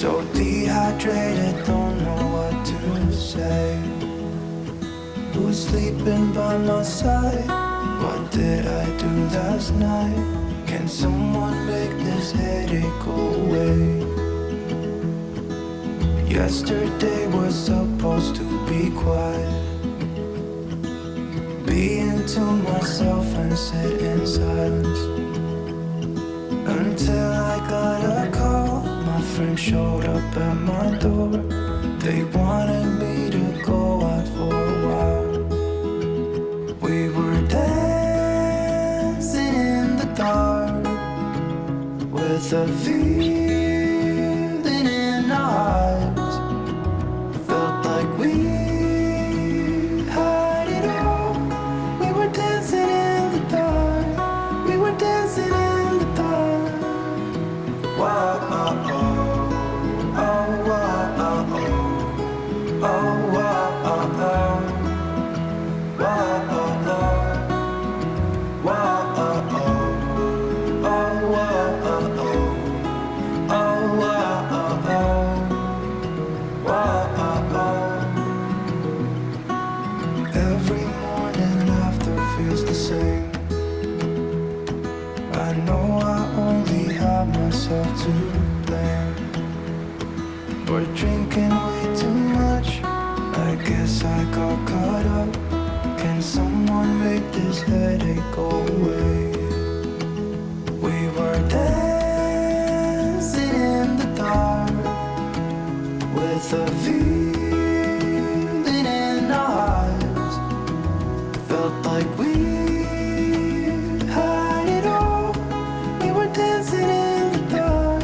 So dehydrated, don't know what to say. Who's sleeping by my side? What did I do last night? Can someone make this headache go away? Yesterday was supposed to be quiet. Being to myself and sit in silence. Until I got a call, my friend showed up at my door. They wanted me to go out for a while. We were dancing in the dark with a feeling in our eyes. Felt like we had it all. We were dancing in the dark. We were dancing in the dark. Wow, oh, oh, oh, wow, oh, oh, oh, wow, oh, oh, wow, oh, oh, wow, oh, oh, oh, wow, oh, oh, oh, wow, oh, oh, wow, oh, oh. Every morning after feels the same. I know I only have myself to blame for drinking way too much. I guess I got caught up. Can someone make this headache go away? We were dancing in the dark with a feeling in our eyes. Felt like we had it all. We were dancing in the dark.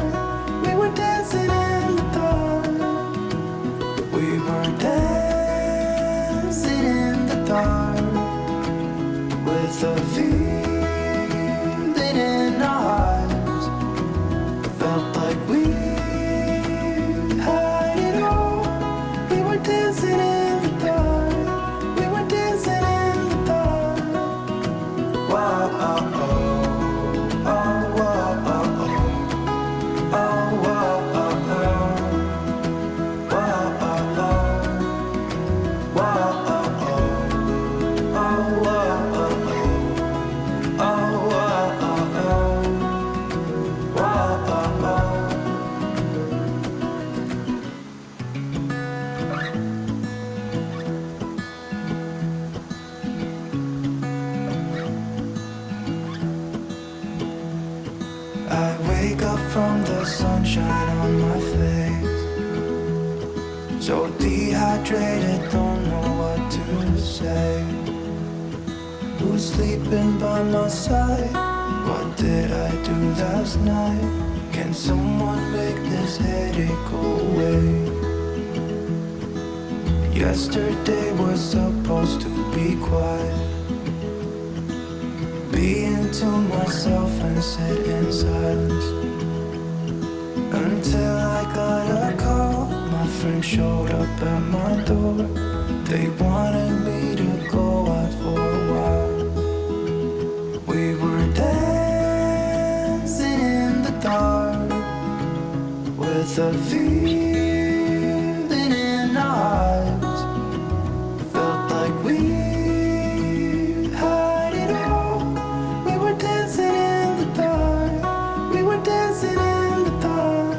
We were dancing in the dark. We were dancing in the dark with a feeling in our eyes. Felt like we had it all. We were dancing in the dark. We were dancing in the dark. Wow, oh, oh, oh, wow, oh, oh, oh, wow, oh, oh, wow, oh, oh, wow, oh, oh, oh, wow, oh, oh, oh, wow, oh, oh, wow, oh, oh. 'I wake up from the sunshine on my face. So dehydrated, don't know what to say. Who's sleeping by my side? What did I do last night? Can someone make this headache go away? Yesterday was supposed to be quiet. Being to myself and sit in silence. Until I got a call, my friend showed up at my door. They wanted me to go out for a while. We were dancing in the dark with a feeling in our eyes. Felt like we had it all. We were dancing in the dark. We were dancing in the dark.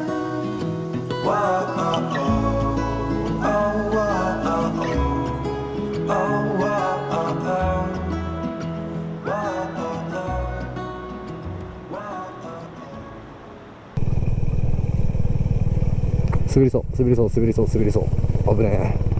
Wow, oh, oh, oh, wow, oh, oh, oh, wow, oh, oh, wow, oh, oh, wow, oh, oh. 滑りそう滑りそう滑りそう滑りそう、危ねえ。